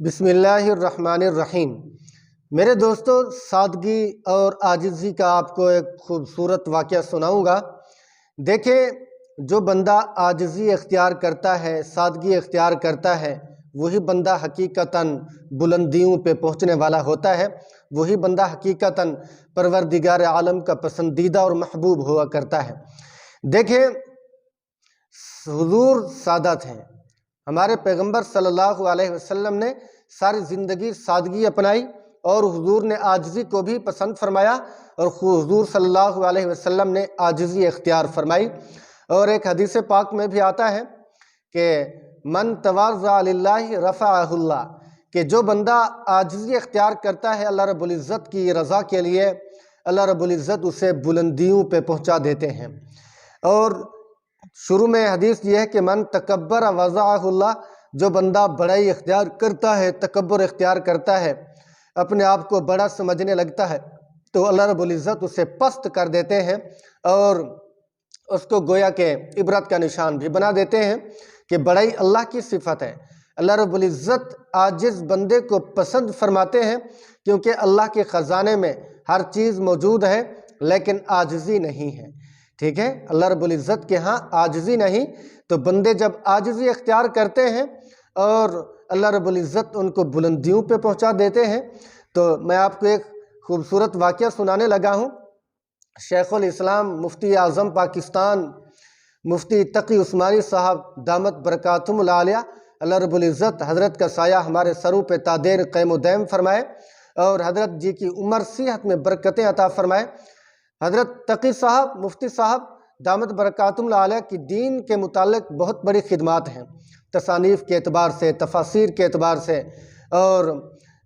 बिस्मिल्लाहिर्रहमानिर्रहीम। मेरे दोस्तों, सादगी और आजिज़ी का आपको एक खूबसूरत वाक़या सुनाऊंगा। देखें, जो बंदा आजिज़ी इख्तियार करता है, सादगी इख्तियार करता है, वही बंदा हकीकतन बुलंदियों पे पहुँचने वाला होता है। वही बंदा हकीकतन परवरदिगार आलम का पसंदीदा और महबूब हुआ करता है। देखें, हुजूर सादत हैं। हमारे पैगंबर सल्लल्लाहु अलैहि वसल्लम ने सारी ज़िंदगी सादगी अपनाई और हुजूर ने आजिज़ी को भी पसंद फरमाया और हुजूर सल्लल्लाहु अलैहि वसल्लम ने आजिज़ी इख्तियार फरमाई। और एक हदीस पाक में भी आता है कि मन तवाज़ा लिल्लाहि रफ़अहुल्लाह, कि जो बंदा आजिज़ी इख्तियार करता है अल्लाह रब्बुल इज़्ज़त की रज़ा के लिए, अल्लाह रब्बुल इज़्ज़त उसे बुलंदियों पे पहुंचा देते हैं। और शुरू में हदीस ये है कि मन तकब्बर वज़अहुल्लाह, जो बंदा बड़ाई इख्तियार करता है, तकब्बुर इख्तियार करता है, अपने आप को बड़ा समझने लगता है, तो अल्लाह रब्बुल इज़्ज़त उसे पस्त कर देते हैं और उसको गोया के इबरत का निशान भी बना देते हैं कि बड़ाई अल्लाह की सिफत है। अल्लाह रब्बुल इज़्ज़त आजिज़ बंदे को पसंद फरमाते हैं क्योंकि अल्लाह के ख़जाने में हर चीज़ मौजूद है, लेकिन आजिज़ी नहीं है। ठीक है, अल्लाह रब्बुल इज़्ज़त के यहाँ आजिज़ी नहीं। तो बंदे जब आजिज़ी इख्तियार करते हैं और अल्लाह रब्बुल इज़्ज़त उनको बुलंदियों पे पहुँचा देते हैं। तो मैं आपको एक खूबसूरत वाक़या सुनाने लगा हूँ। शेखुल इस्लाम मुफ्ती आज़म पाकिस्तान मुफ्ती तकी उस्मानी साहब दामत बरकातुहुल आलिया, अल्लाह रब्बुल इज़्ज़त हज़रत का साया हमारे सरों पे तादेर क़ैम दायम फरमाए और हज़रत जी की उम्र सेहत में बरकतें अता फरमाए। हज़रत तकी साहब मुफ्ती साहब दामत बरकातुहुल आलिया की दीन के मुतालिक बहुत बड़ी खिदमात हैं, तसानीफ़ के एतबार से, तफासिर के एतबार से और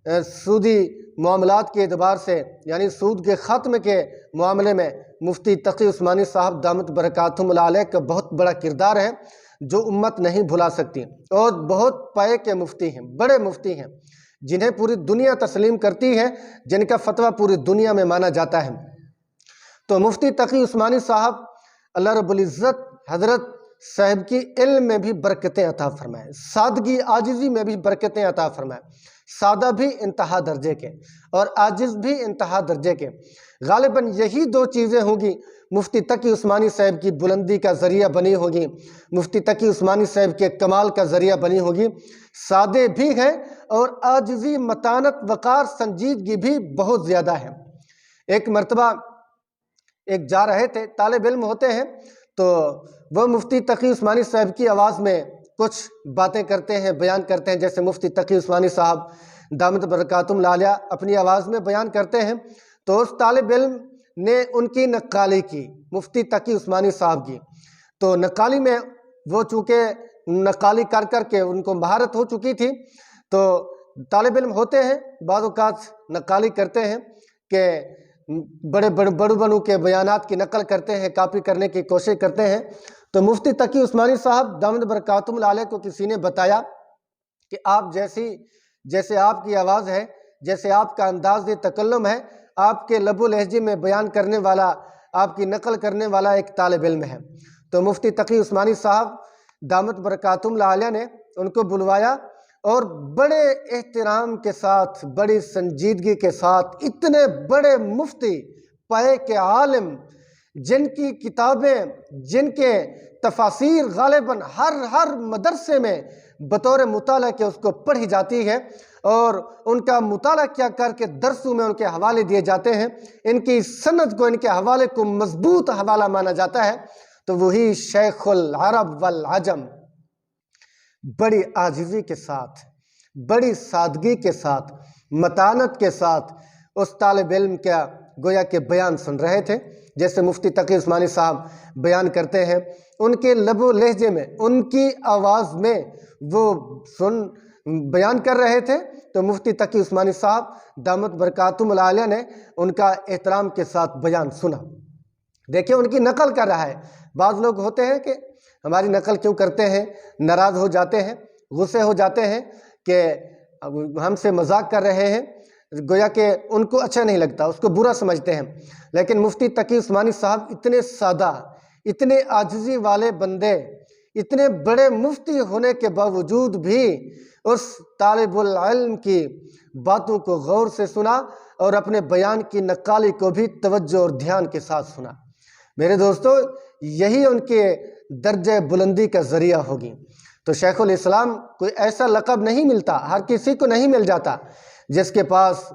सूदी मामलात के एतबार से, यानी सूद के ख़त्म के मामले में मुफ्ती तकी उस्मानी साहब दामत बरकातुहुल आलिया का बहुत बड़ा किरदार है जो उम्मत नहीं भुला सकती। और बहुत पाए के मुफ्ती हैं, बड़े मुफ्ती हैं जिन्हें पूरी दुनिया तस्लीम करती है, जिनका फतवा पूरी दुनिया में माना जाता है। तो मुफ्ती तकी उस्मानी साहब अल्लाह रब्बुल इज़्ज़त हज़रत साहब की इल्म में भी बरकतें अता फरमाए, सादगी आजिज़ी में भी बरकतें अता फरमाए। सादा भी इंतहा दर्जे के और आजिज़ भी इंतहा दर्जे के। गालिबन यही दो चीज़ें होंगी मुफ्ती तकी उस्मानी साहब की बुलंदी का ज़रिया बनी होगी, मुफ्ती तकी उस्मानी साहब के कमाल का ज़रिया बनी होगी। सादे भी हैं और आजिज़ी, मतानत, वक़ार, संजीदगी भी बहुत ज़्यादा है। एक मरतबा एक जा रहे थे, तालिब इल्म होते हैं, तो वह मुफ्ती तकी उस्मानी साहब की आवाज़ में कुछ बातें करते हैं, बयान करते हैं। जैसे मुफ्ती तकी उस्मानी साहब दामत बरकातुहुल आलिया अपनी आवाज़ में बयान करते हैं, तो उस तालिब इल्म ने उनकी नक्काली की, मुफ्ती तकी उस्मानी साहब की। तो नक्काली में वो चूँकि नक्काली कर कर के उनको महारत हो चुकी थी, तो तालिब इल्म होते हैं, बाद औक़ात नक्काली करते हैं कि बड़े बड़ों के बयानात की नकल करते हैं, कापी करने की कोशिश करते हैं। तो मुफ्ती तकी उस्मानी साहब दामत बरकातुहुल आलिया को किसी ने बताया कि आप जैसे आपकी आवाज़ है, जैसे आपका अंदाज़ तकल्लुम है, आपके लबो लहजे में बयान करने वाला, आपकी नकल करने वाला एक तालिब इल्म है। तो मुफ्ती तकी उस्मानी साहब दामत बरकातुहुल आलिया ने उनको बुलवाया और बड़े एहतराम के साथ, बड़ी संजीदगी के साथ, इतने बड़े मुफ्ती, पाए के आलिम, जिनकी किताबें, जिनके तफासिर गालिबन हर मदरसे में बतौर मुताला के उसको पढ़ी जाती है और उनका मुताला क्या करके दरसों में उनके हवाले दिए जाते हैं, इनकी सनद को, इनके हवाले को मजबूत हवाला माना जाता है, तो वही शेखुल अरब वल अजम बड़ी आजिज़ी के साथ, बड़ी सादगी के साथ, मतानत के साथ उस तालिब इल्म का गोया के बयान सुन रहे थे। जैसे मुफ्ती तकी उस्मानी साहब बयान करते हैं, उनके लबो लहजे में, उनकी आवाज़ में वो बयान कर रहे थे। तो मुफ्ती तकी उस्मानी साहब दामत बरकातुहुल आलिया ने उनका एहतराम के साथ बयान सुना। देखिए, उनकी नकल कर रहा है। बाज़ लोग होते हैं कि हमारी नकल क्यों करते हैं, नाराज़ हो जाते हैं, गुस्से हो जाते हैं कि हमसे मजाक कर रहे हैं, गोया कि उनको अच्छा नहीं लगता, उसको बुरा समझते हैं। लेकिन मुफ्ती तकी उस्मानी साहब इतने सादा, इतने आजिज़ी वाले बंदे, اتنے بڑے مفتی ہونے کے باوجود بھی اس طالب العلم کی باتوں کو غور سے سنا اور اپنے بیان کی نقالی کو بھی توجہ اور دھیان کے ساتھ سنا۔ میرے دوستو، یہی ان کے درجہ بلندی کا ذریعہ ہوگی۔ تو شیخ الاسلام کوئی ایسا لقب نہیں ملتا، ہر کسی کو نہیں مل جاتا جس کے پاس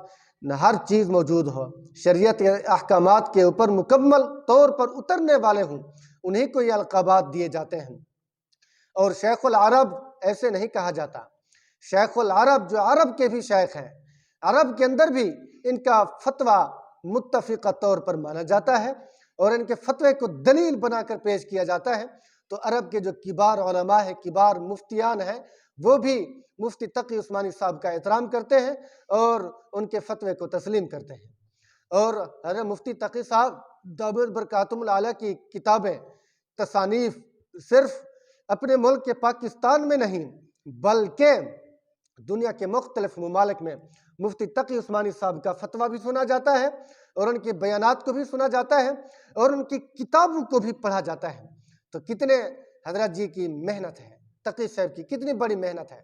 ہر چیز موجود ہو، شریعت کے احکامات کے اوپر مکمل طور پر اترنے والے ہوں، انہیں کو یہ القابات دیے جاتے ہیں۔ اور شیخ العرب ایسے نہیں کہا جاتا۔ شیخ العرب جو عرب کے بھی شیخ ہیں، عرب کے اندر بھی ان کا فتویٰ متفقہ طور پر مانا جاتا ہے اور ان کے فتوے کو دلیل بنا کر پیش کیا جاتا ہے۔ تو عرب کے جو کبار علماء ہیں، کبار مفتیان ہیں، وہ بھی مفتی تقی عثمانی صاحب کا احترام کرتے ہیں اور ان کے فتوے کو تسلیم کرتے ہیں۔ اور حضرت مفتی تقی صاحب دامت برکاتہم العالیٰ کی کتابیں، تصانیف صرف اپنے ملک کے پاکستان میں نہیں بلکہ دنیا کے مختلف ممالک میں مفتی تقی عثمانی صاحب کا فتویٰ بھی سنا جاتا ہے اور ان کے بیانات کو بھی سنا جاتا ہے اور ان کی کتابوں کو بھی پڑھا جاتا ہے۔ تو کتنے حضرت جی کی محنت ہے، تقی صاحب کی کتنی بڑی محنت ہے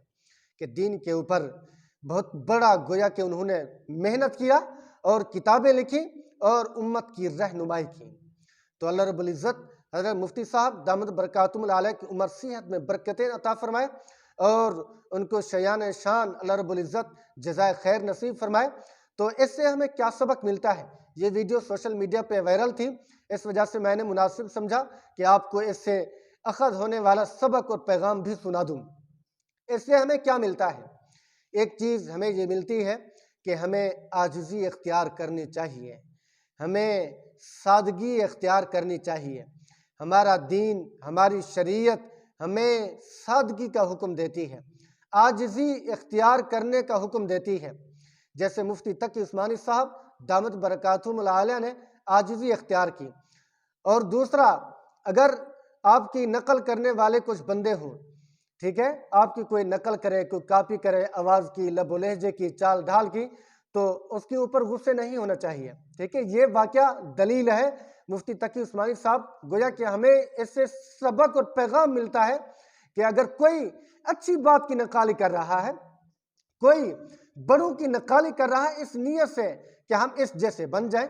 کہ دین کے اوپر بہت بڑا گویا کہ انہوں نے محنت کیا اور کتابیں لکھی اور امت کی رہنمائی کی۔ تو اللہ رب العزت حضرت مفتی صاحب دامت برکاتہم العالیٰ کی عمر صحت میں برکتیں عطا فرمائے اور ان کو شیان شان اللہ رب العزت جزائے خیر نصیب فرمائے۔ تو اس سے ہمیں کیا سبق ملتا ہے؟ یہ ویڈیو سوشل میڈیا پہ وائرل تھی، اس وجہ سے میں نے مناسب سمجھا کہ آپ کو اس سے اخذ ہونے والا سبق اور پیغام بھی سنا دوں۔ اس سے ہمیں کیا ملتا ہے؟ ایک چیز ہمیں یہ ملتی ہے کہ ہمیں عاجزی اختیار کرنی چاہیے، ہمیں سادگی اختیار کرنی چاہیے۔ ہمارا دین، ہماری شریعت ہمیں سادگی کا حکم دیتی ہے، عاجزی اختیار کرنے کا حکم دیتی ہے۔ جیسے مفتی تقی عثمانی صاحب دامت برکاتہم العالیہ نے عاجزی اختیار کی۔ اور دوسرا، اگر آپ کی نقل کرنے والے کچھ بندے ہوں، ٹھیک ہے، آپ کی کوئی نقل کرے، کوئی کاپی کرے، آواز کی، لب و لہجے کی، چال ڈھال کی، تو اس کے اوپر غصے نہیں ہونا چاہیے، ٹھیک ہے۔ یہ واقعہ دلیل ہے مفتی تقی عثمانی صاحب، گویا کہ ہمیں اس سے سبق اور پیغام ملتا ہے کہ اگر کوئی اچھی بات کی نقالی کر رہا ہے، کوئی بڑوں کی نقالی کر رہا ہے اس نیت سے کہ ہم اس جیسے بن جائیں،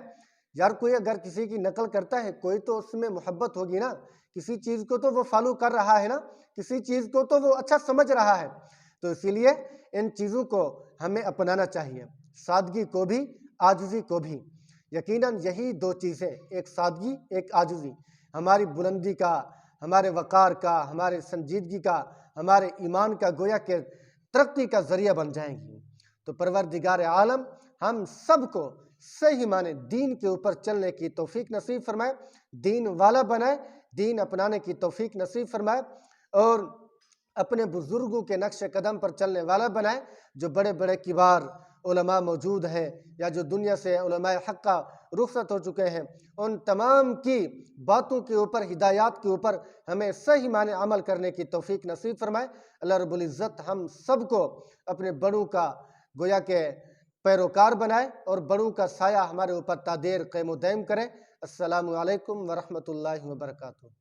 یار کوئی اگر کسی کی نقل کرتا ہے کوئی تو اس میں محبت ہوگی نا، کسی چیز کو تو وہ فالو کر رہا ہے نا، کسی چیز کو تو وہ اچھا سمجھ رہا ہے۔ تو اسی لیے ان چیزوں کو ہمیں اپنانا چاہیے، سادگی کو بھی، عاجزی کو بھی۔ یقیناً یہی دو چیزیں، ایک سادگی، ایک عاجزی، ہماری بلندی کا، ہمارے وقار کا، ہمارے سنجیدگی کا، ہمارے ایمان کا گویا کہ ترقی کا ذریعہ بن جائیں گی۔ تو پروردگار عالم ہم سب کو صحیح معنی دین کے اوپر چلنے کی توفیق نصیب فرمائے، دین والا بنائے، دین اپنانے کی توفیق نصیب فرمائے اور اپنے بزرگوں کے نقش قدم پر چلنے والا بنائے۔ جو بڑے بڑے کبار علماء موجود ہیں یا جو دنیا سے علماء حق کا رخصت ہو چکے ہیں، ان تمام کی باتوں کے اوپر، ہدایات کے اوپر ہمیں صحیح معنی عمل کرنے کی توفیق نصیب فرمائے۔ اللہ رب العزت ہم سب کو اپنے بڑوں کا گویا کہ پیروکار بنائے اور بڑوں کا سایہ ہمارے اوپر تا دیر قائم و دائم کرے۔ السلام علیکم ورحمۃ اللہ وبرکاتہ۔